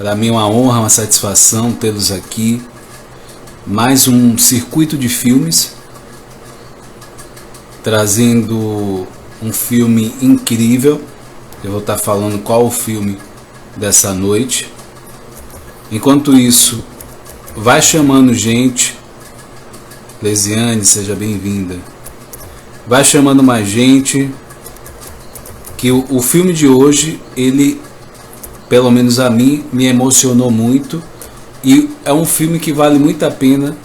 Para mim é uma honra, uma satisfação tê-los aqui. Mais um circuito de filmes, trazendo um filme incrível. Eu vou estar falando qual o filme dessa noite. Enquanto isso, vai chamando gente. Lesiane, seja bem-vinda. Vai chamando mais gente, que o filme de hoje, ele, pelo menos a mim, me emocionou muito. E é um filme que vale muito a pena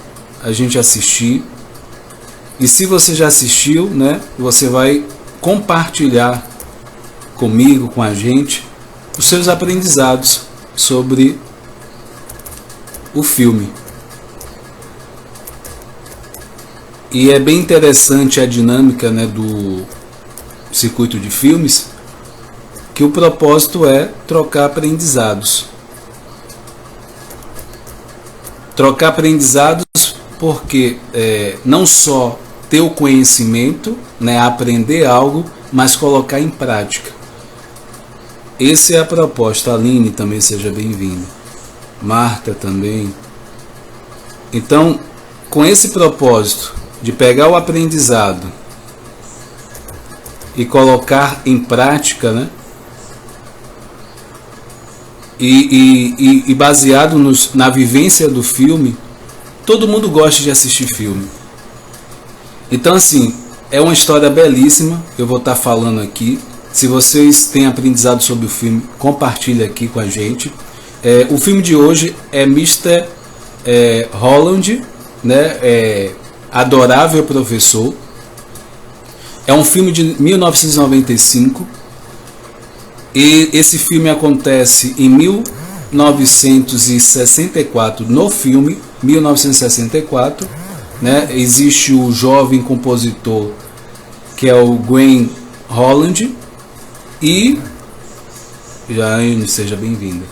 a gente assistir. E se você já assistiu, né, você vai compartilhar comigo, com a gente, os seus aprendizados sobre o filme. E é bem interessante a dinâmica, né, do circuito de filmes, que o propósito é trocar aprendizados. Trocar aprendizados porque não só ter o conhecimento, né, aprender algo, mas colocar em prática. Essa é a proposta. Aline também, seja bem-vinda. Marta também. Então, com esse propósito de pegar o aprendizado e colocar em prática, né? E baseado na vivência do filme, todo mundo gosta de assistir filme. Então, assim, é uma história belíssima. Eu vou estar falando aqui. Se vocês têm aprendizado sobre o filme, compartilhe aqui com a gente. O filme de hoje é Mr. Holland, né? Adorável Professor. É um filme de 1995. E esse filme acontece em 1964, no filme 1964, né? Existe o jovem compositor que é o Gwen Holland e Jane, seja bem-vinda.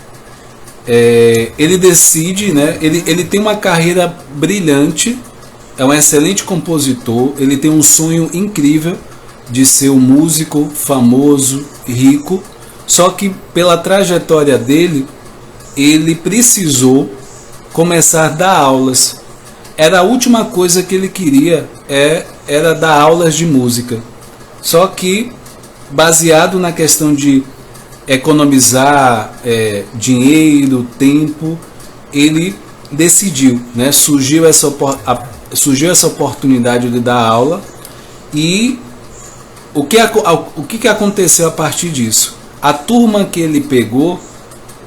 Ele decide, né? Ele tem uma carreira brilhante, é um excelente compositor, ele tem um sonho incrível de ser um músico famoso, rico. Só que pela trajetória dele, ele precisou começar a dar aulas. Era a última coisa que ele queria, era dar aulas de música. Só que, baseado na questão de economizar dinheiro, tempo, ele decidiu, né? Surgiu essa oportunidade de dar aula. E o que aconteceu a partir disso? A turma que ele pegou,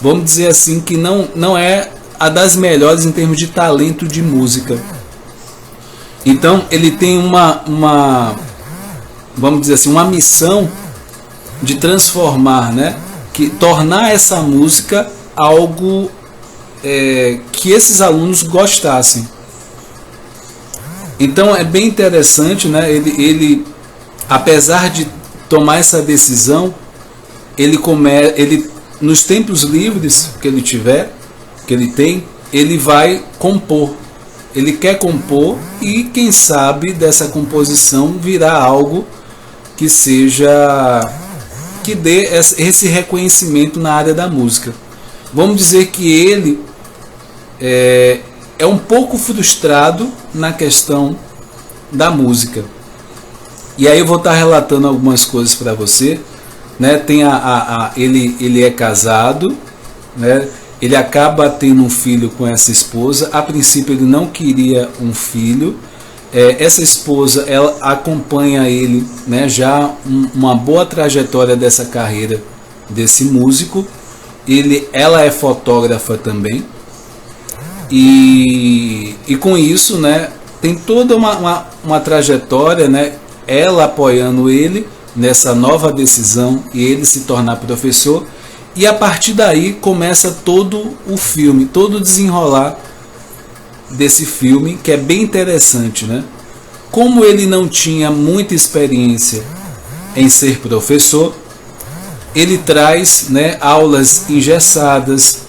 vamos dizer assim, que não é a das melhores em termos de talento de música. Então ele tem vamos dizer assim, uma missão de transformar, né, tornar essa música algo que esses alunos gostassem. Então é bem interessante, né? Ele apesar de tomar essa decisão, ele nos tempos livres que ele tem, ele vai compor. Ele quer compor e quem sabe dessa composição virá algo que dê esse reconhecimento na área da música. Vamos dizer que ele é um pouco frustrado na questão da música. E aí eu vou estar relatando algumas coisas para você. Né, tem ele é casado, né, ele acaba tendo um filho com essa esposa. A princípio ele não queria um filho. Essa esposa, ela acompanha ele, né, já uma boa trajetória dessa carreira desse músico. Ela é fotógrafa também. E com isso, né, tem toda uma trajetória, né, ela apoiando ele nessa nova decisão e ele se tornar professor. E a partir daí começa todo o filme, todo o desenrolar desse filme, que é bem interessante, né? Como ele não tinha muita experiência em ser professor, ele traz, né, aulas engessadas,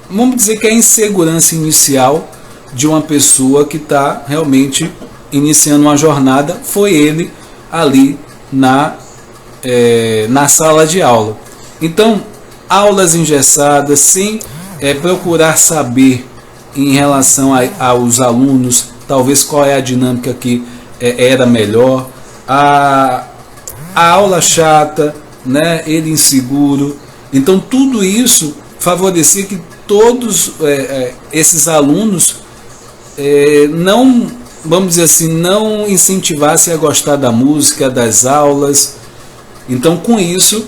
vamos dizer que é a insegurança inicial de uma pessoa que está realmente iniciando uma jornada. Foi ele ali na sala de aula. Então aulas engessadas, sem procurar saber em relação aos alunos, talvez qual é a dinâmica que era melhor, a aula chata, né, ele inseguro. Então tudo isso favorecia que todos esses alunos não, vamos dizer assim, não incentivassem a gostar da música, das aulas. Então com isso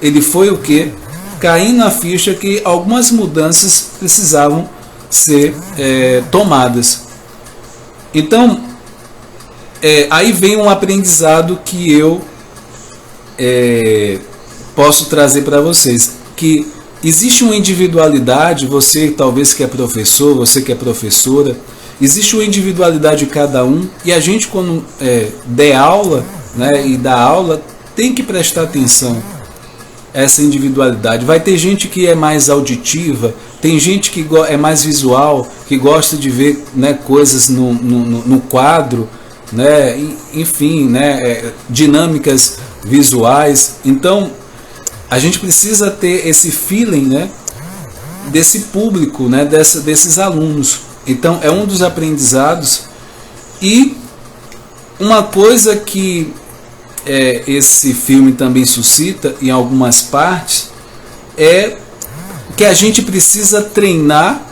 ele foi o quê? Caindo na ficha que algumas mudanças precisavam ser tomadas. Então aí vem um aprendizado que eu posso trazer para vocês, que existe uma individualidade. Você talvez que é professor, você que é professora, existe uma individualidade de cada um, e a gente quando der aula, né, e dá aula, tem que prestar atenção a essa individualidade. Vai ter gente que é mais auditiva, tem gente que é mais visual, que gosta de ver, né, coisas no quadro, né, enfim, né, dinâmicas visuais. Então a gente precisa ter esse feeling, né, desse público, né, desses alunos. Então é um dos aprendizados. E uma coisa que esse filme também suscita em algumas partes é que a gente precisa treinar,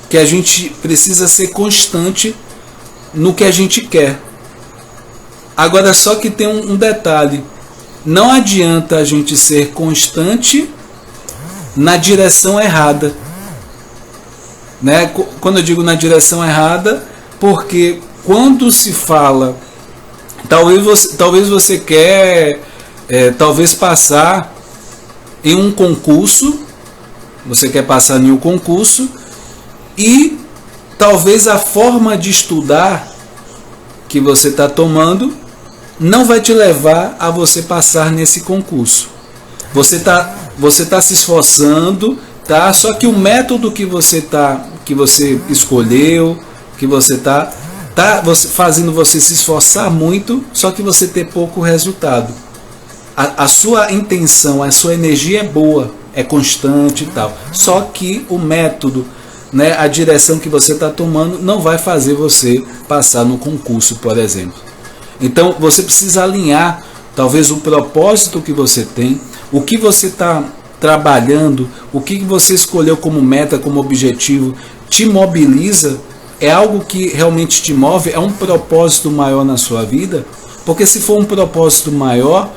que a gente precisa ser constante no que a gente quer. Agora só que tem um detalhe: não adianta a gente ser constante na direção errada, né? Quando eu digo na direção errada, porque quando se fala, talvez você quer talvez passar em um concurso, você quer passar em um concurso, e talvez a forma de estudar que você está tomando não vai te levar a você passar nesse concurso. Você tá se esforçando, tá? Só que o método que você escolheu, que você tá fazendo você se esforçar muito, só que você ter pouco resultado. A sua intenção, a sua energia é boa, é constante e tal. Só que o método, né, a direção que você está tomando não vai fazer você passar no concurso, por exemplo. Então você precisa alinhar talvez o propósito que você tem, o que você está trabalhando, o que você escolheu como meta, como objetivo, te mobiliza, é algo que realmente te move, é um propósito maior na sua vida. Porque se for um propósito maior,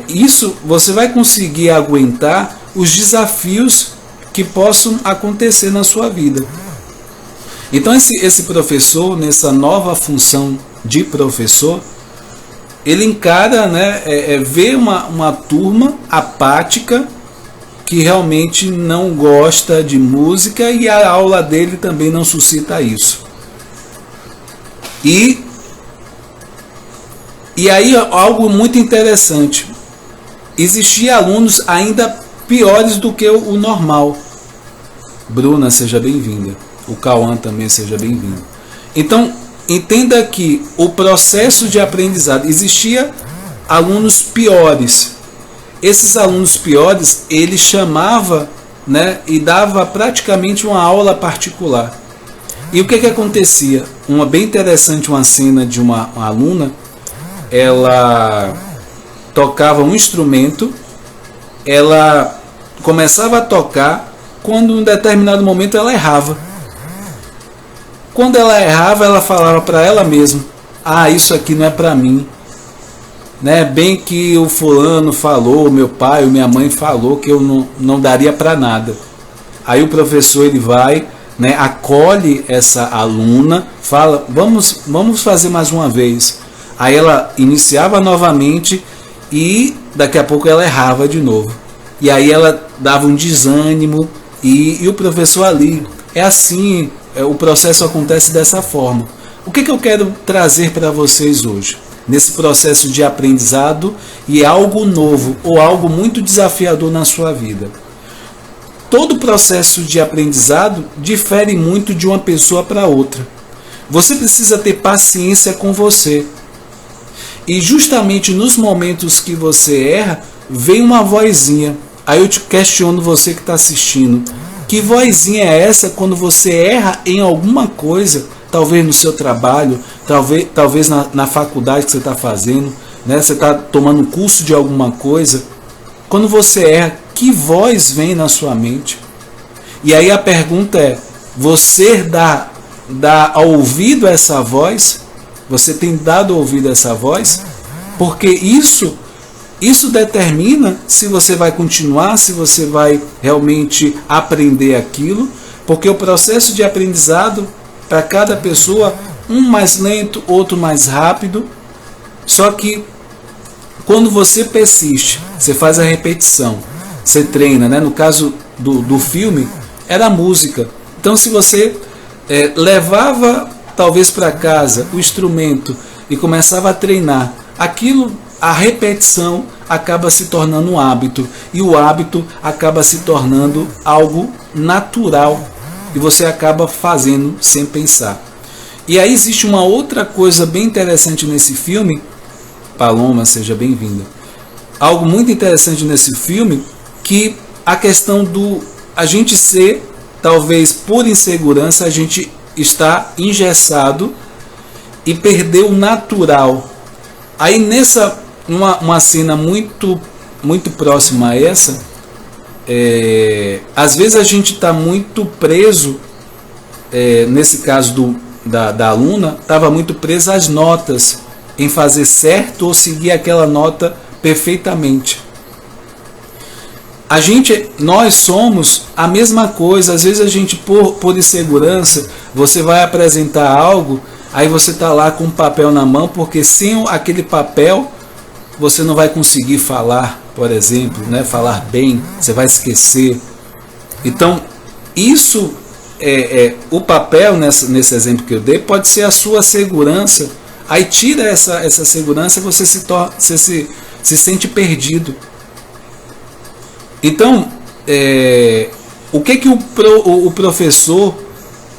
isso você vai conseguir aguentar os desafios que possam acontecer na sua vida. Então esse professor, nessa nova função de professor, ele encara, né, vê uma turma apática que realmente não gosta de música, e a aula dele também não suscita isso. E aí algo muito interessante: existiam alunos ainda piores do que o normal. Bruna, seja bem-vinda. O Cauã também, seja bem-vindo. Então, entenda que o processo de aprendizado, existia alunos piores. Esses alunos piores, ele chamava, né, e dava praticamente uma aula particular. E o que acontecia? Uma bem interessante, uma cena de uma aluna, ela tocava um instrumento, ela começava a tocar, quando em um determinado momento ela errava. Quando ela errava, ela falava para ela mesma: ah, isso aqui não é para mim, né? Bem que o fulano falou, meu pai ou minha mãe falou que eu não daria para nada. Aí o professor, ele vai, né, acolhe essa aluna, fala: vamos fazer mais uma vez. Aí ela iniciava novamente e daqui a pouco ela errava de novo. E aí ela dava um desânimo, e o professor ali, é assim, o processo acontece dessa forma. O que eu quero trazer para vocês hoje, nesse processo de aprendizado, e algo novo ou algo muito desafiador na sua vida? Todo processo de aprendizado difere muito de uma pessoa para outra. Você precisa ter paciência com você. E justamente nos momentos que você erra, vem uma vozinha. Aí eu te questiono, você que está assistindo, que vozinha é essa quando você erra em alguma coisa, talvez no seu trabalho, talvez na faculdade que você está fazendo, né? Você está tomando um curso de alguma coisa. Quando você erra, que voz vem na sua mente? E aí a pergunta é, você dá ouvido a essa voz? Você tem dado ouvido a essa voz? Porque isso determina se você vai continuar, se você vai realmente aprender aquilo, porque o processo de aprendizado, para cada pessoa, um mais lento, outro mais rápido. Só que quando você persiste, você faz a repetição, você treina, né? No caso do filme, era a música. Então se você levava talvez para casa o instrumento e começava a treinar, aquilo, a repetição acaba se tornando um hábito, e o hábito acaba se tornando algo natural, e você acaba fazendo sem pensar. E aí existe uma outra coisa bem interessante nesse filme. Paloma, seja bem-vinda. Algo muito interessante nesse filme, que a questão do a gente ser, talvez por insegurança, a gente está engessado e perdeu o natural. Aí nessa uma cena muito próxima a essa, às vezes a gente está muito preso, nesse caso da aluna, estava muito presa às notas, em fazer certo ou seguir aquela nota perfeitamente. Nós somos a mesma coisa. Às vezes a gente, por insegurança, você vai apresentar algo, aí você está lá com um papel na mão, porque sem aquele papel você não vai conseguir falar, por exemplo, né? Falar bem, você vai esquecer. Então, isso o papel, nesse exemplo que eu dei, pode ser a sua segurança. Aí tira essa segurança e você se sente perdido. Então, o que o professor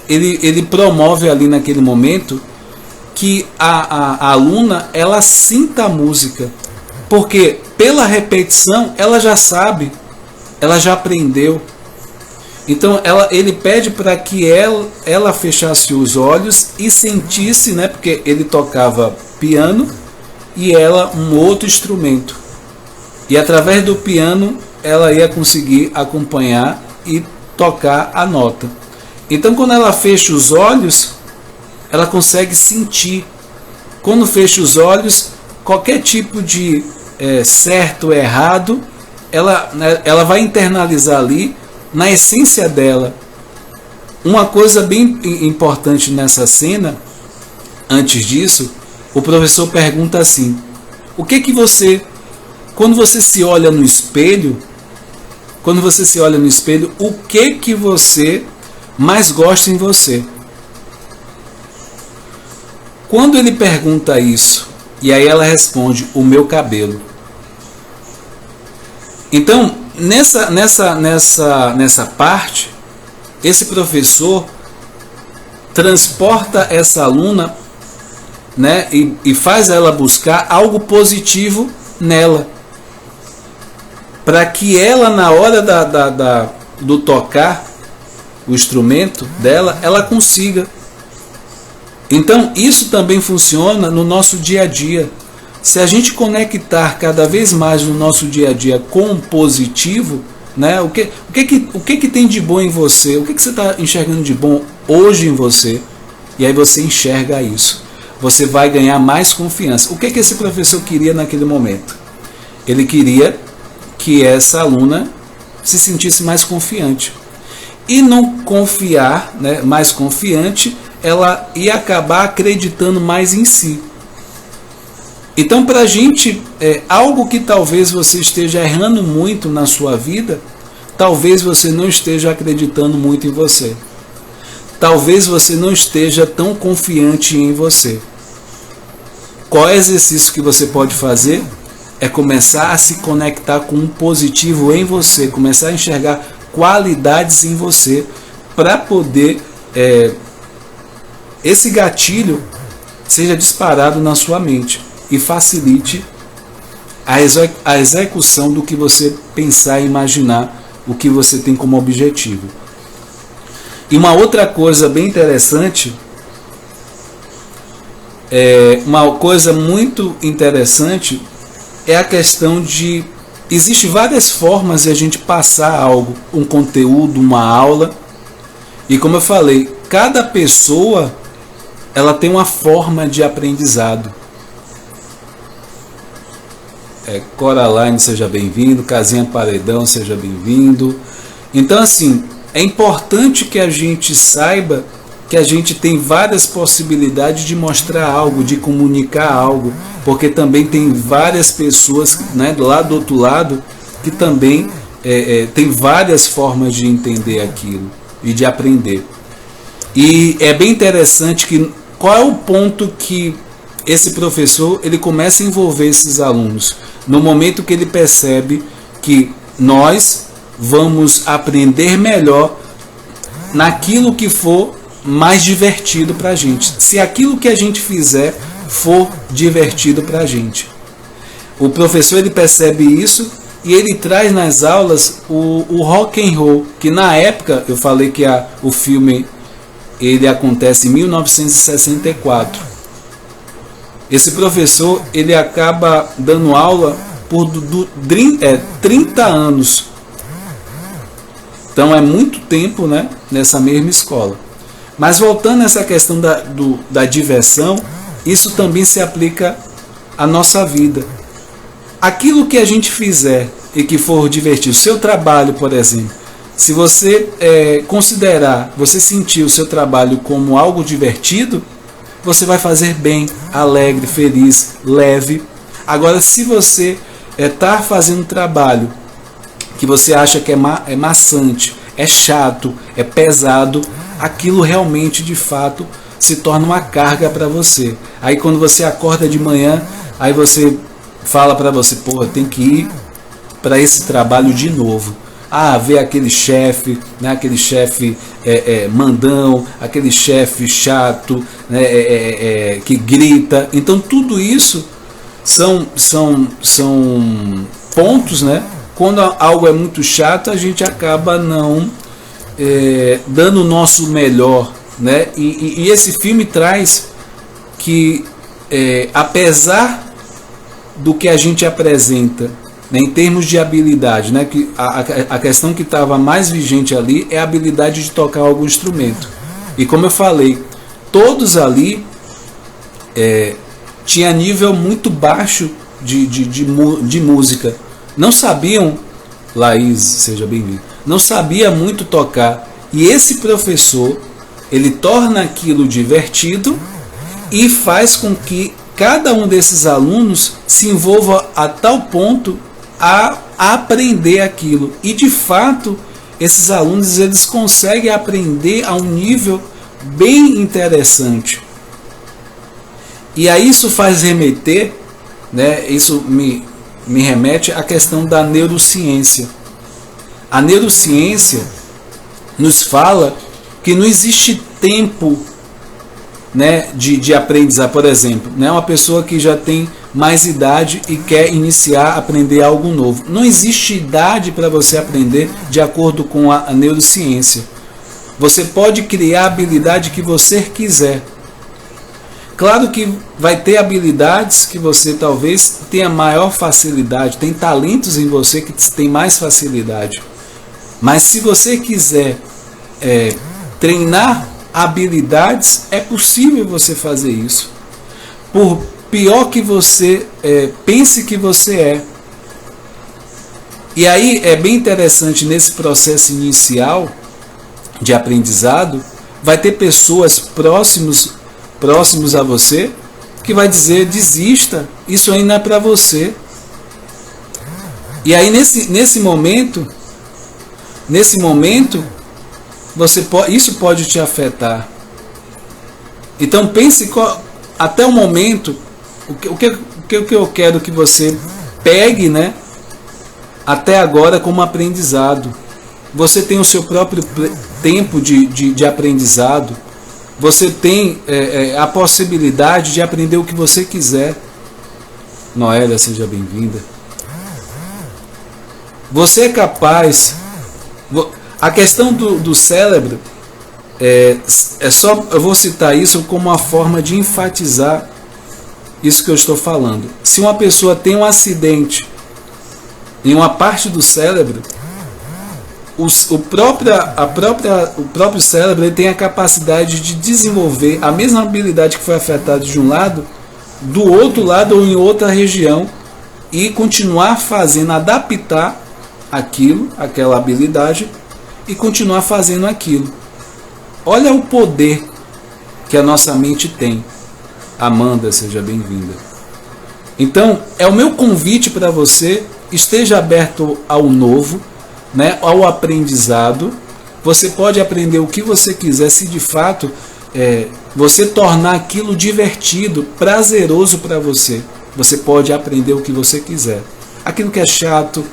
ele promove ali naquele momento? Que a aluna, ela sinta a música, porque pela repetição ela já sabe, ela já aprendeu. Então ele pede para que ela fechasse os olhos e sentisse, né, porque ele tocava piano e ela um outro instrumento, e através do piano ela ia conseguir acompanhar e tocar a nota. Então quando ela fecha os olhos, ela consegue sentir. Quando fecha os olhos, qualquer tipo de certo ou errado, ela vai internalizar ali, na essência dela. Uma coisa bem importante nessa cena, antes disso, o professor pergunta assim: o que você, quando você se olha no espelho, o que você mais gosta em você? Quando ele pergunta isso, e aí ela responde: o meu cabelo. Então, nessa parte, esse professor transporta essa aluna, né, e faz ela buscar algo positivo nela, para que ela, na hora do tocar o instrumento dela, ela consiga. Então isso também funciona no nosso dia a dia. Se a gente conectar cada vez mais no nosso dia a dia com o positivo, né, o que tem de bom em você, o que você está enxergando de bom hoje em você, e aí você enxerga isso, você vai ganhar mais confiança. O que esse professor queria naquele momento? Ele queria que essa aluna se sentisse mais confiante. E não confiar, né, mais confiante, ela ia acabar acreditando mais em si. Então, para a gente, algo que talvez você esteja errando muito na sua vida, talvez você não esteja acreditando muito em você. Talvez você não esteja tão confiante em você. Qual exercício que você pode fazer? É começar a se conectar com um positivo em você, começar a enxergar qualidades em você, para poder esse gatilho seja disparado na sua mente e facilite a execução do que você pensar e imaginar, o que você tem como objetivo. E uma outra coisa bem interessante, uma coisa muito interessante é a questão de, existe várias formas de a gente passar algo, um conteúdo, uma aula, e como eu falei, cada pessoa ela tem uma forma de aprendizado. Coraline, seja bem-vindo. Casinha Paredão, seja bem-vindo. Então, assim, é importante que a gente saiba que a gente tem várias possibilidades de mostrar algo, de comunicar algo, porque também tem várias pessoas, né, do outro lado, que também tem várias formas de entender aquilo e de aprender. E é bem interessante que qual é o ponto que esse professor ele começa a envolver esses alunos, no momento que ele percebe que nós vamos aprender melhor naquilo que for mais divertido para a gente, se aquilo que a gente fizer for divertido para a gente. O professor ele percebe isso e ele traz nas aulas o rock and roll, que na época eu falei que o filme ele acontece em 1964. Esse professor ele acaba dando aula por 30 anos. Então é muito tempo, né, nessa mesma escola. Mas voltando a essa questão da diversão, isso também se aplica à nossa vida. Aquilo que a gente fizer e que for divertido, seu trabalho, por exemplo, se você considerar, você sentir o seu trabalho como algo divertido, você vai fazer bem, alegre, feliz, leve. Agora, se você está fazendo um trabalho que você acha que é maçante, é chato, é pesado, aquilo realmente, de fato, se torna uma carga para você. Aí quando você acorda de manhã, aí você fala para você, pô, tem que ir para esse trabalho de novo. Ver aquele chefe, né, aquele chefe mandão, aquele chefe chato, né, que grita. Então tudo isso são pontos, né? Quando algo é muito chato, a gente acaba não dando o nosso melhor, né? E esse filme traz que apesar do que a gente apresenta, né, em termos de habilidade, né, que a questão que estava mais vigente ali é a habilidade de tocar algum instrumento. E como eu falei, todos ali tinha nível muito baixo de música. Não sabiam, Laís, seja bem-vindo, não sabia muito tocar. E esse professor, ele torna aquilo divertido e faz com que cada um desses alunos se envolva a tal ponto a aprender aquilo. E de fato, esses alunos eles conseguem aprender a um nível bem interessante. E aí isso faz remeter, né, isso me remete à questão da neurociência. A neurociência nos fala que não existe tempo, né, de aprendizado. Por exemplo, né, uma pessoa que já tem mais idade e quer iniciar a aprender algo novo. Não existe idade para você aprender de acordo com a neurociência. Você pode criar a habilidade que você quiser. Claro que vai ter habilidades que você talvez tenha maior facilidade, tem talentos em você que tem mais facilidade. Mas se você quiser treinar habilidades, é possível você fazer isso. Por pior que você pense que você é. E aí é bem interessante, nesse processo inicial de aprendizado, vai ter pessoas próximos a você que vai dizer, desista, isso aí não é para você. E aí nesse momento isso pode te afetar. Então pense até o momento o que eu quero que você pegue, né, até agora como aprendizado. Você tem o seu próprio tempo de aprendizado. Você tem a possibilidade de aprender o que você quiser. Noélia, seja bem-vinda. Você é capaz. A questão do cérebro eu vou citar isso como uma forma de enfatizar isso que eu estou falando. Se uma pessoa tem um acidente em uma parte do cérebro, o próprio cérebro ele tem a capacidade de desenvolver a mesma habilidade que foi afetada de um lado, do outro lado ou em outra região, e continuar fazendo, adaptar aquela habilidade, e continuar fazendo aquilo. Olha o poder que a nossa mente tem. Amanda, seja bem-vinda. Então, é o meu convite para você, esteja aberto ao novo, né, ao aprendizado. Você pode aprender o que você quiser, se de fato você tornar aquilo divertido, prazeroso para você. Você pode aprender o que você quiser. Aquilo que é chato,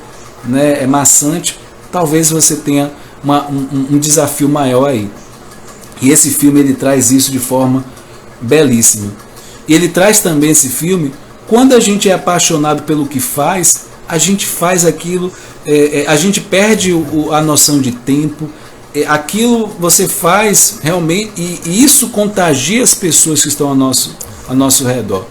né, é maçante, talvez você tenha um desafio maior aí. E esse filme ele traz isso de forma belíssima. E ele traz também esse filme, quando a gente é apaixonado pelo que faz, a gente faz aquilo, a gente perde a noção de tempo, aquilo você faz realmente, e isso contagia as pessoas que estão ao nosso redor.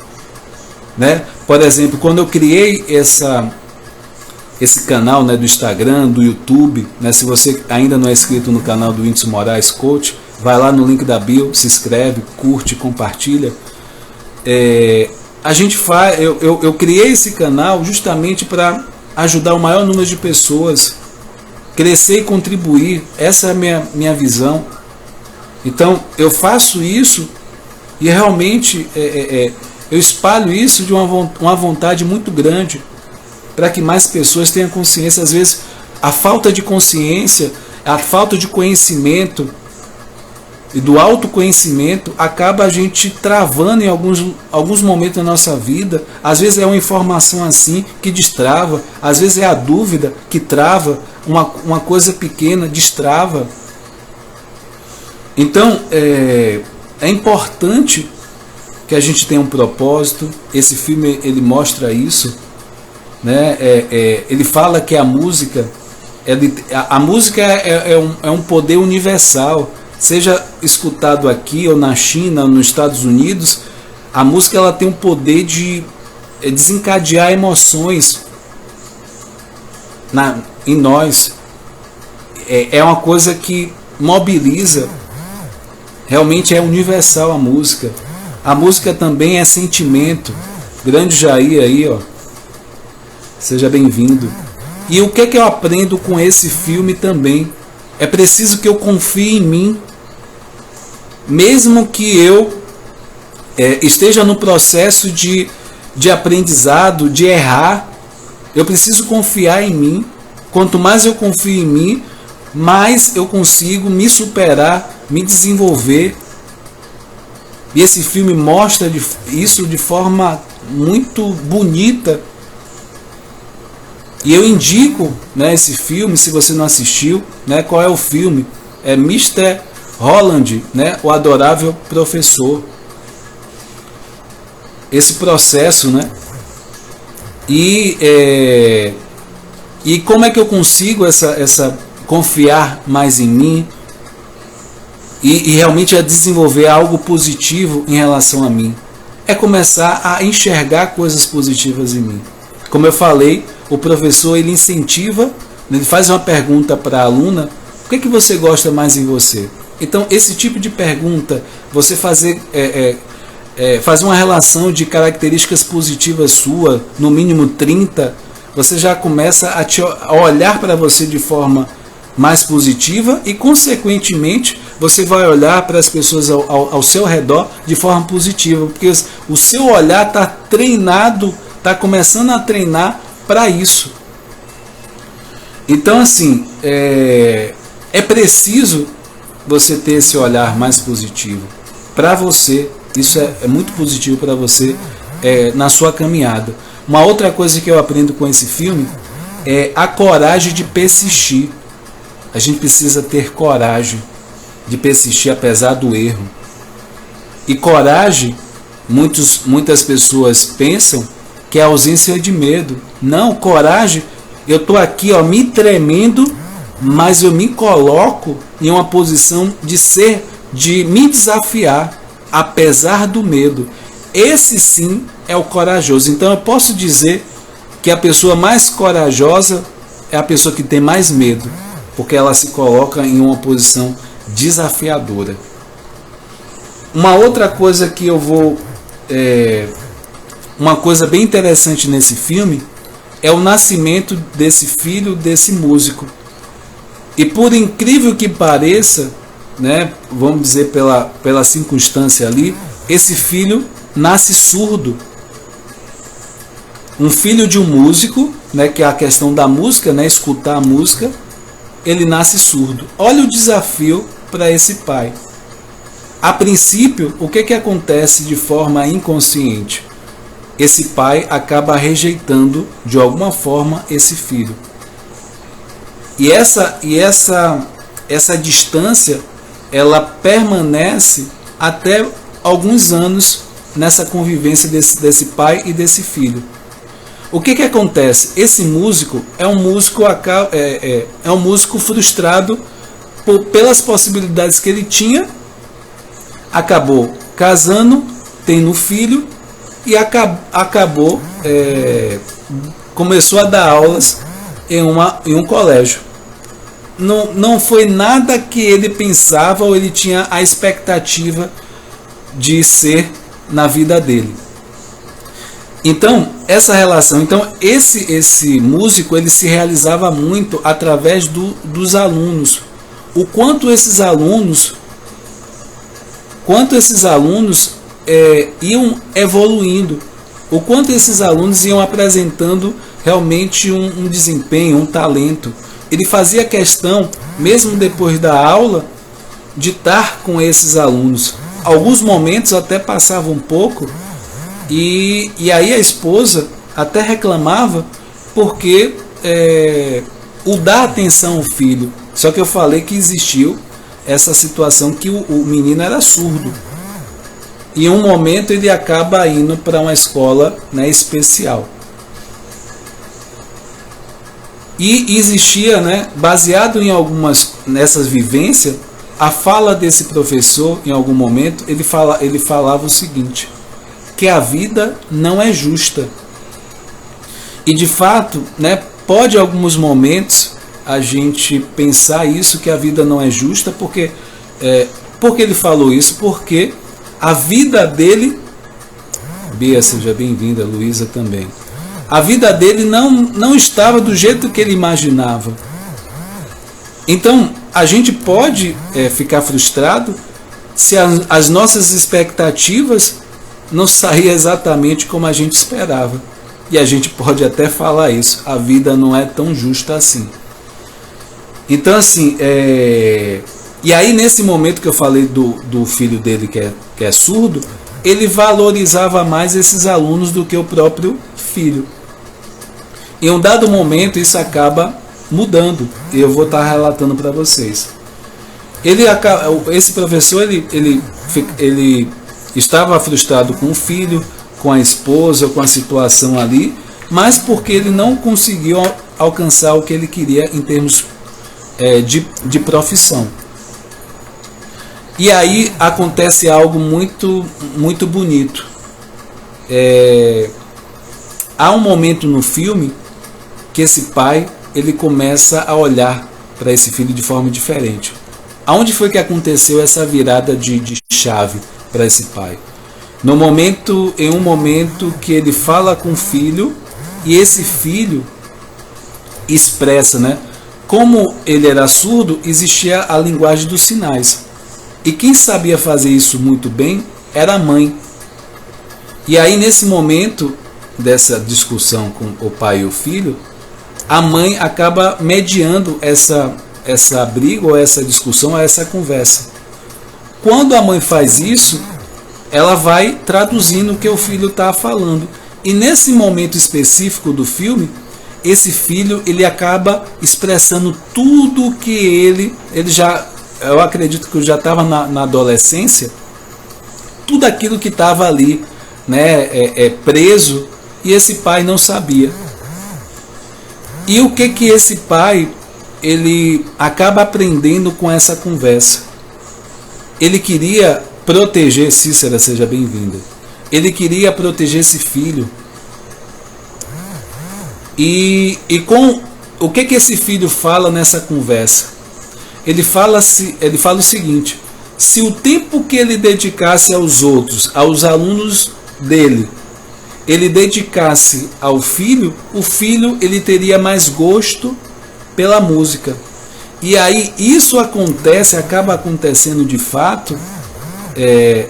Né? Por exemplo, quando eu criei esse canal, né, do Instagram, do YouTube, né, se você ainda não é inscrito no canal do Whindersson Moraes Coach, vai lá no link da bio, se inscreve, curte, compartilha. Eu criei esse canal justamente para ajudar o maior número de pessoas, crescer e contribuir. Essa é a minha visão. Então eu faço isso e realmente eu espalho isso de uma vontade muito grande, para que mais pessoas tenham consciência. Às vezes a falta de consciência, a falta de conhecimento e do autoconhecimento acaba a gente travando em alguns momentos da nossa vida. Às vezes é uma informação assim que destrava, às vezes é a dúvida que trava, uma coisa pequena destrava. Então é importante que a gente tenha um propósito. Esse filme ele mostra isso, né? Ele fala que a música é um poder universal. Seja escutado aqui ou na China ou nos Estados Unidos, a música ela tem o poder de desencadear emoções em nós. É uma coisa que mobiliza. Realmente é universal a música. A música também é sentimento. Grande Jair aí, ó. Seja bem-vindo. E o que eu aprendo com esse filme também? É preciso que eu confie em mim. Mesmo que eu esteja no processo de aprendizado, de errar, eu preciso confiar em mim. Quanto mais eu confio em mim, mais eu consigo me superar, me desenvolver. E esse filme mostra isso de forma muito bonita. E eu indico, né, esse filme, se você não assistiu, né, qual é o filme? É Mr. Holland, né, o adorável professor. Esse processo, né? E como é que eu consigo essa confiar mais em mim e realmente a desenvolver algo positivo em relação a mim? É começar a enxergar coisas positivas em mim. Como eu falei, o professor ele incentiva, ele faz uma pergunta para a aluna: o que você gosta mais em você? Então esse tipo de pergunta, você fazer uma relação de características positivas sua, no mínimo 30, você já começa a olhar para você de forma mais positiva e consequentemente você vai olhar para as pessoas ao seu redor de forma positiva, porque o seu olhar está treinado, está começando a treinar para isso. Então assim, é preciso você ter esse olhar mais positivo para você. Isso é muito positivo para você na sua caminhada. Uma outra coisa que eu aprendo com esse filme é a coragem de persistir. A gente precisa ter coragem de persistir apesar do erro. E coragem, muitas pessoas pensam que é ausência de medo. Não, coragem Eu estou aqui, ó, me tremendo, mas eu me coloco em uma posição de me desafiar, apesar do medo. Esse sim é o corajoso. Então eu posso dizer que a pessoa mais corajosa é a pessoa que tem mais medo, porque ela se coloca em uma posição desafiadora. Uma outra coisa que eu vou... uma coisa bem interessante nesse filme é o nascimento desse filho, desse músico. E por incrível que pareça, né, vamos dizer pela circunstância ali, esse filho nasce surdo. Um filho de um músico, né, que é a questão da música, né, escutar a música, ele nasce surdo. Olha o desafio para esse pai. A princípio, o que acontece de forma inconsciente? Esse pai acaba rejeitando de alguma forma esse filho. E essa distância, ela permanece até alguns anos nessa convivência desse pai e desse filho. O que acontece? Esse músico é um músico frustrado pelas possibilidades que ele tinha, acabou casando, tendo filho e começou a dar aulas em um colégio. Não foi nada que ele pensava ou ele tinha a expectativa de ser na vida dele. Então, essa relação, esse músico, ele se realizava muito através dos alunos. O quanto esses alunos iam evoluindo, o quanto esses alunos iam apresentando realmente um desempenho, um talento. Ele fazia questão, mesmo depois da aula, de estar com esses alunos. Alguns momentos até passava um pouco, e aí a esposa até reclamava porque o dar atenção ao filho. Só que eu falei que existiu essa situação que o menino era surdo. E em um momento ele acaba indo para uma escola, né, especial. E existia, né, baseado nessas vivências, a fala desse professor, em algum momento, ele falava o seguinte, que a vida não é justa. E de fato, né, pode em alguns momentos a gente pensar isso, que a vida não é justa, porque ele falou isso? Porque a vida dele, Bia, seja bem-vinda, Luísa também, a vida dele não estava do jeito que ele imaginava. Então, a gente pode ficar frustrado se as nossas expectativas não saírem exatamente como a gente esperava. E a gente pode até falar isso, a vida não é tão justa assim. Então, assim, e aí nesse momento que eu falei do filho dele que é surdo, ele valorizava mais esses alunos do que o próprio filho. Em um dado momento isso acaba mudando, e eu vou estar relatando para vocês. Esse professor ele estava frustrado com o filho, com a esposa, com a situação ali, mas porque ele não conseguiu alcançar o que ele queria em termos de profissão. E aí acontece algo muito, muito bonito. Há um momento no filme que esse pai ele começa a olhar para esse filho de forma diferente. Aonde foi que aconteceu essa virada de chave para esse pai? Em um momento que ele fala com o filho, e esse filho expressa, né? Como ele era surdo, existia a linguagem dos sinais. E quem sabia fazer isso muito bem era a mãe. E aí nesse momento dessa discussão com o pai e o filho, a mãe acaba mediando essa briga, ou essa discussão, ou essa conversa. Quando a mãe faz isso, ela vai traduzindo o que o filho está falando. E nesse momento específico do filme, esse filho ele acaba expressando tudo que ele já, eu acredito que já estava na adolescência, tudo aquilo que estava ali, né, preso, e esse pai não sabia. E o que esse pai ele acaba aprendendo com essa conversa? Ele queria proteger, Cícera, seja bem-vinda. Ele queria proteger esse filho. E com o que esse filho fala nessa conversa? Ele fala o seguinte: se o tempo que ele dedicasse aos outros, aos alunos dele, ele dedicasse ao filho, o filho ele teria mais gosto pela música. E aí isso acaba acontecendo de fato.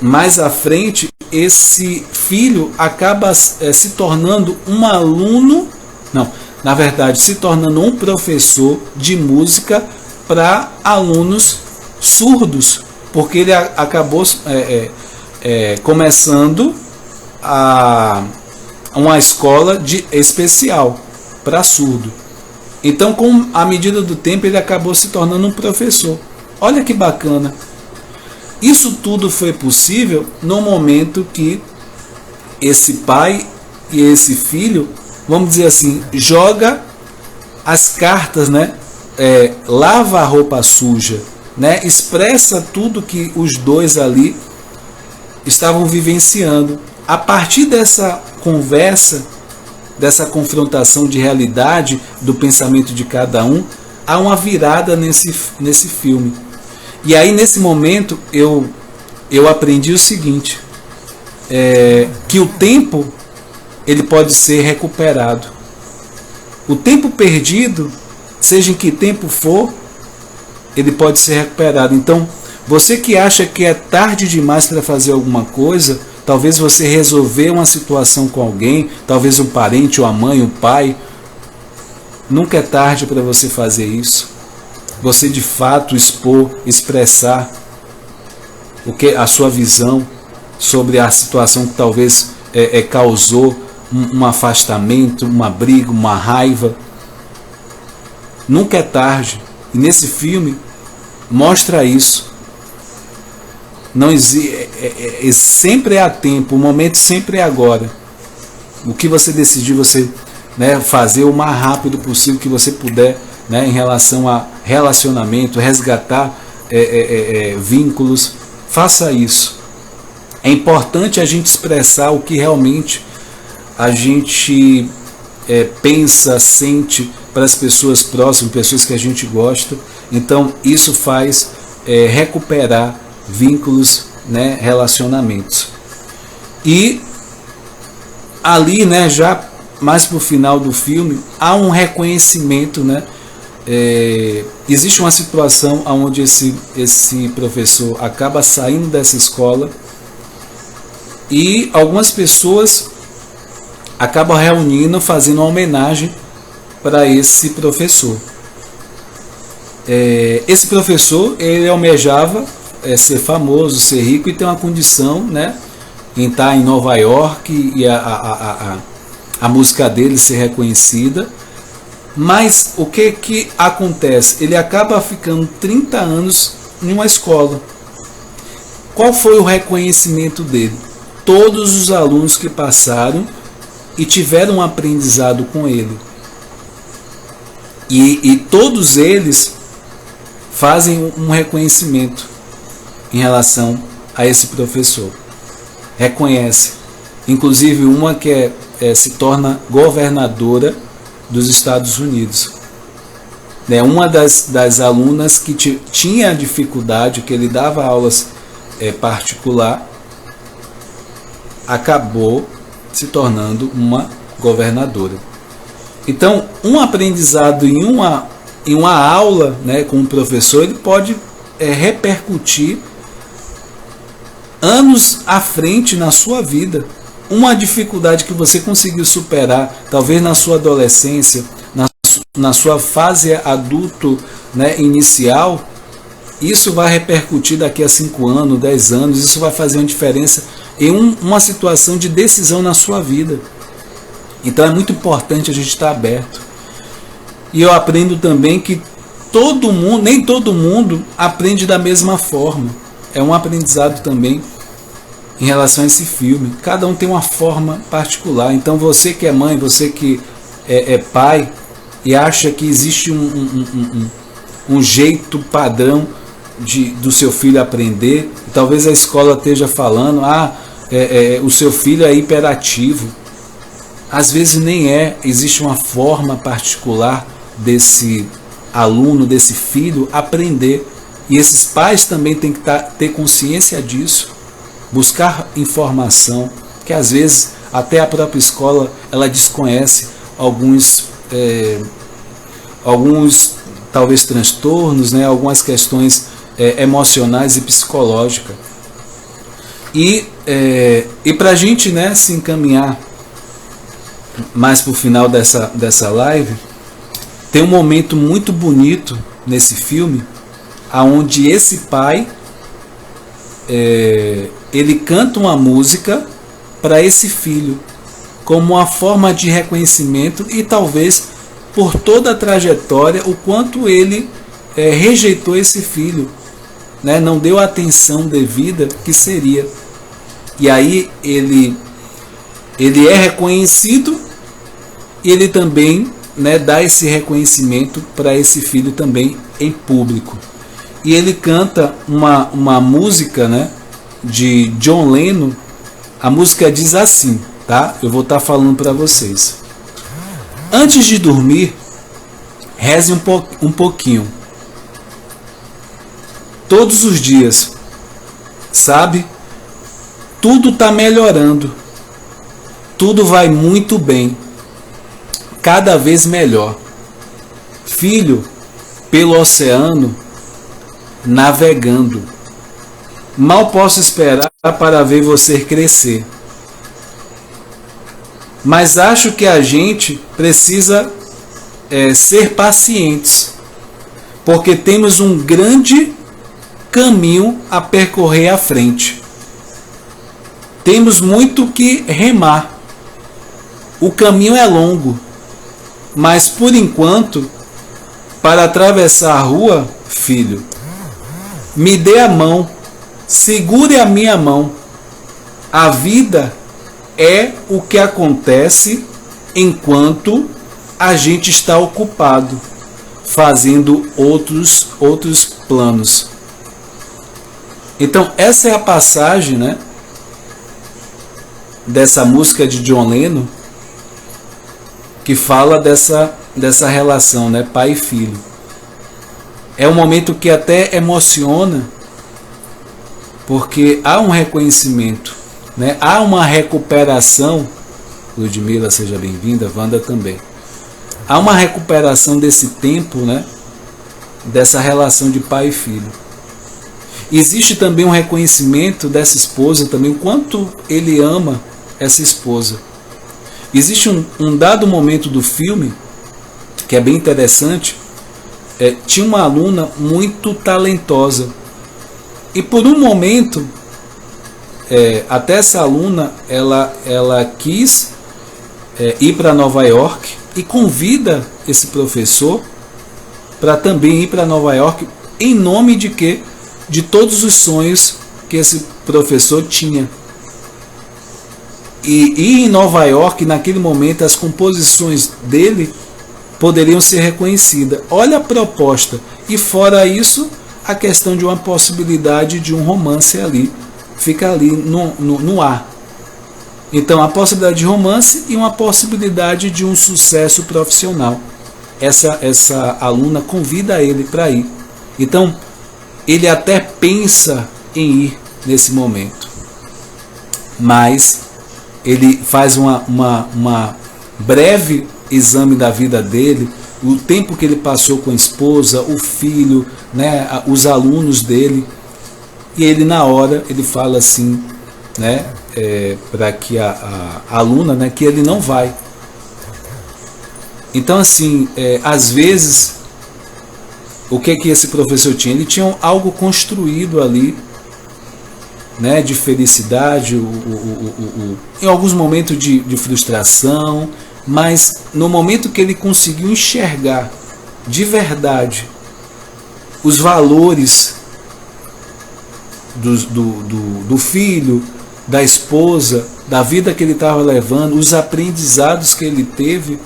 Mais à frente, esse filho acaba se tornando um aluno, na verdade, se tornando um professor de música para alunos surdos, porque ele acabou começando uma escola especial para surdo. Então, com a medida do tempo, ele acabou se tornando um professor. Olha que bacana. Isso tudo foi possível no momento que esse pai e esse filho, vamos dizer assim, joga as cartas, né? Lava a roupa suja, né? Expressa tudo que os dois ali estavam vivenciando. A partir dessa conversa, dessa confrontação de realidade do pensamento de cada um, há uma virada nesse filme. E aí nesse momento eu aprendi o seguinte, que o tempo ele pode ser recuperado. O tempo perdido, seja em que tempo for, ele pode ser recuperado. Então, você que acha que é tarde demais para fazer alguma coisa, talvez você resolver uma situação com alguém, talvez um parente, ou a mãe, o pai, nunca é tarde para você fazer isso. Você de fato expressar a sua visão sobre a situação que talvez causou um afastamento, uma briga, uma raiva. Nunca é tarde. E nesse filme mostra isso. Não sempre é a tempo, o momento sempre é agora. O que você decidir você fazer o mais rápido possível que você puder, em relação a relacionamento, resgatar vínculos, faça isso. É importante a gente expressar o que realmente a gente pensa, sente para as pessoas próximas, pessoas que a gente gosta. Então isso faz recuperar vínculos, relacionamentos. E ali, já mais para o final do filme, há um reconhecimento, existe uma situação onde esse professor acaba saindo dessa escola e algumas pessoas acabam reunindo, fazendo uma homenagem para esse professor. Esse professor, ele almejava ser famoso, ser rico e ter uma condição, em estar em Nova York e a música dele ser reconhecida. Mas o que acontece? Ele acaba ficando 30 anos em uma escola. Qual foi o reconhecimento dele? Todos os alunos que passaram e tiveram um aprendizado com ele. E todos eles fazem um reconhecimento em relação a esse professor. Reconhece. Inclusive uma que se torna governadora dos Estados Unidos. Uma das alunas que tinha dificuldade, que ele dava aulas particular, acabou se tornando uma governadora. Então, um aprendizado em uma aula, com um professor, ele pode repercutir anos à frente na sua vida. Uma dificuldade que você conseguiu superar, talvez na sua adolescência, na sua fase adulto, inicial, isso vai repercutir daqui a 5 anos, 10 anos, isso vai fazer uma diferença em uma situação de decisão na sua vida. Então é muito importante a gente estar aberto. E eu aprendo também que nem todo mundo aprende da mesma forma. É um aprendizado também em relação a esse filme. Cada um tem uma forma particular. Então você que é mãe, você que é pai, e acha que existe um jeito padrão do seu filho aprender. Talvez a escola esteja falando, o seu filho é hiperativo. Às vezes nem é, existe uma forma particular desse aluno, desse filho aprender. E esses pais também têm que ter consciência disso, buscar informação, que às vezes até a própria escola ela desconhece alguns talvez transtornos, né, algumas questões emocionais e psicológicas. E para a gente, né, se encaminhar mais para o final dessa live, tem um momento muito bonito nesse filme, aonde esse pai ele canta uma música para esse filho, como uma forma de reconhecimento e talvez por toda a trajetória, o quanto ele rejeitou esse filho, né? Não deu a atenção devida que seria. E aí ele é reconhecido e ele também, né, dá esse reconhecimento para esse filho também em público. E ele canta uma música, né, de John Lennon. A música diz assim, tá? Eu vou estar falando para vocês. Antes de dormir, reze um pouquinho. Todos os dias, sabe? Tudo está melhorando. Tudo vai muito bem. Cada vez melhor. Filho, pelo oceano, navegando. Mal posso esperar para ver você crescer. Mas acho que a gente precisa ser pacientes, porque temos um grande caminho a percorrer à frente. Temos muito que remar. O caminho é longo, mas por enquanto, para atravessar a rua, filho, me dê a mão, segure a minha mão. A vida é o que acontece enquanto a gente está ocupado, fazendo outros planos. Então, essa é a passagem, né, dessa música de John Lennon, que fala dessa relação, né, pai e filho. É um momento que até emociona, porque há um reconhecimento, né, há uma recuperação. Ludmila, seja bem-vinda, Wanda também. Há uma recuperação desse tempo, né, dessa relação de pai e filho. Existe também um reconhecimento dessa esposa também, o quanto ele ama essa esposa. Existe um dado momento do filme, que é bem interessante, tinha uma aluna muito talentosa. E por um momento, até essa aluna, ela quis ir para Nova York e convida esse professor para também ir para Nova York, em nome de quê? De todos os sonhos que esse professor tinha. E em Nova York, naquele momento, as composições dele poderiam ser reconhecidas. Olha a proposta. E fora isso, a questão de uma possibilidade de um romance ali. Fica ali no ar. Então, a possibilidade de romance e uma possibilidade de um sucesso profissional. Essa aluna convida ele para ir. Então, ele até pensa em ir nesse momento. Mas ele faz uma breve exame da vida dele, o tempo que ele passou com a esposa, o filho, né, os alunos dele, e ele na hora ele fala assim, né, para que a aluna, né, que ele não vai. Então assim, às vezes, o que esse professor tinha? Ele tinha algo construído ali, né, de felicidade, em alguns momentos de frustração, mas no momento que ele conseguiu enxergar de verdade os valores do filho, da esposa, da vida que ele estava levando, os aprendizados que ele teve,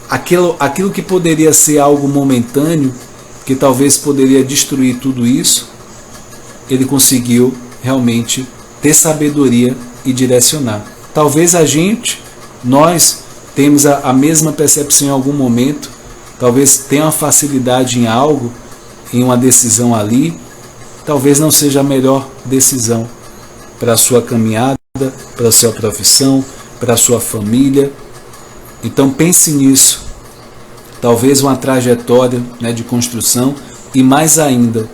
aquilo que poderia ser algo momentâneo, que talvez poderia destruir tudo isso, ele conseguiu realmente ter sabedoria e direcionar. Talvez nós temos a mesma percepção em algum momento, talvez tenha uma facilidade em algo, em uma decisão ali, talvez não seja a melhor decisão para a sua caminhada, para a sua profissão, para a sua família. Então pense nisso. Talvez uma trajetória, né, de construção, e mais ainda,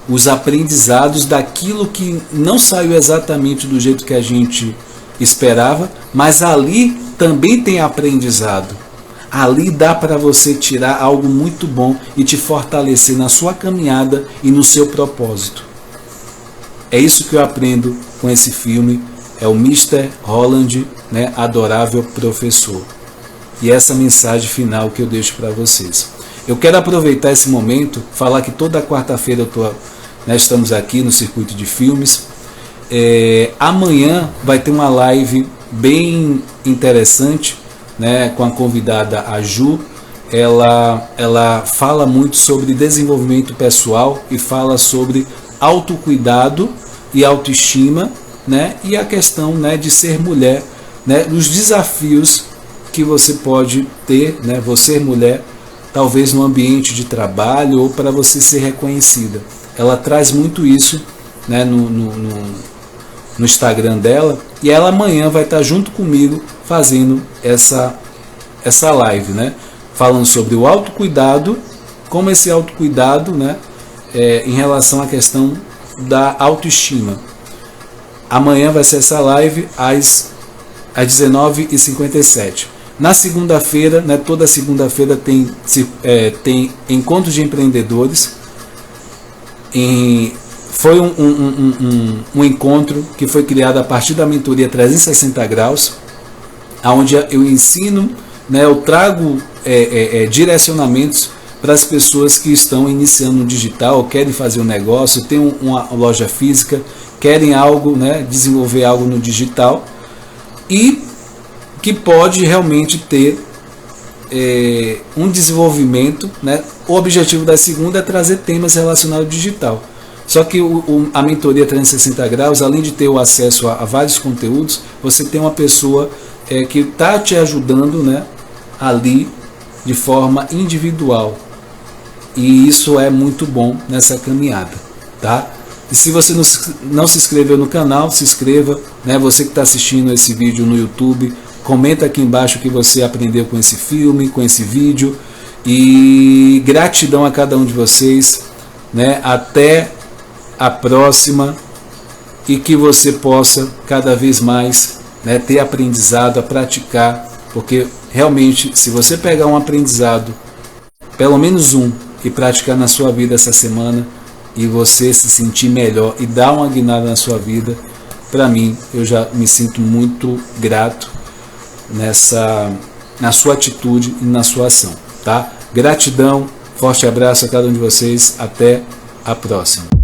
os aprendizados daquilo que não saiu exatamente do jeito que a gente esperava, mas ali também tem aprendizado. Ali dá para você tirar algo muito bom e te fortalecer na sua caminhada e no seu propósito. É isso que eu aprendo com esse filme, é o Mr. Holland, né, Adorável Professor. E essa mensagem final que eu deixo para vocês. Eu quero aproveitar esse momento, falar que toda quarta-feira nós estamos aqui no Circuito de Filmes. Amanhã vai ter uma live bem interessante, né, com a convidada a Ju. Ela fala muito sobre desenvolvimento pessoal e fala sobre autocuidado e autoestima, né, e a questão, né, de ser mulher, né, os desafios que você pode ter, né, você mulher, talvez no ambiente de trabalho ou para você ser reconhecida. Ela traz muito isso, né, no Instagram dela, e ela amanhã vai estar junto comigo fazendo essa live, né, falando sobre o autocuidado, como esse autocuidado, né, em relação à questão da autoestima. Amanhã vai ser essa live às 19h57. Na segunda-feira, né, toda segunda-feira tem encontros de empreendedores. Foi um encontro que foi criado a partir da mentoria 360 graus, onde eu ensino, né, eu trago direcionamentos para as pessoas que estão iniciando no digital, querem fazer um negócio, têm uma loja física, querem algo, né, desenvolver algo no digital, e que pode realmente ter um desenvolvimento, né? O objetivo da segunda é trazer temas relacionados ao digital. Só que a mentoria 360 graus, além de ter o acesso a vários conteúdos, você tem uma pessoa que está te ajudando, né, ali de forma individual. E isso é muito bom nessa caminhada, tá? E se você não se inscreveu no canal, se inscreva, né? Você que está assistindo esse vídeo no YouTube, comenta aqui embaixo o que você aprendeu com esse filme, com esse vídeo. E gratidão a cada um de vocês, né? Até a próxima, e que você possa cada vez mais, né, ter aprendizado, a praticar, porque realmente se você pegar um aprendizado, pelo menos um, e praticar na sua vida essa semana, e você se sentir melhor e dar uma guinada na sua vida, para mim, eu já me sinto muito grato na sua atitude e na sua ação, tá? Gratidão, forte abraço a cada um de vocês, até a próxima.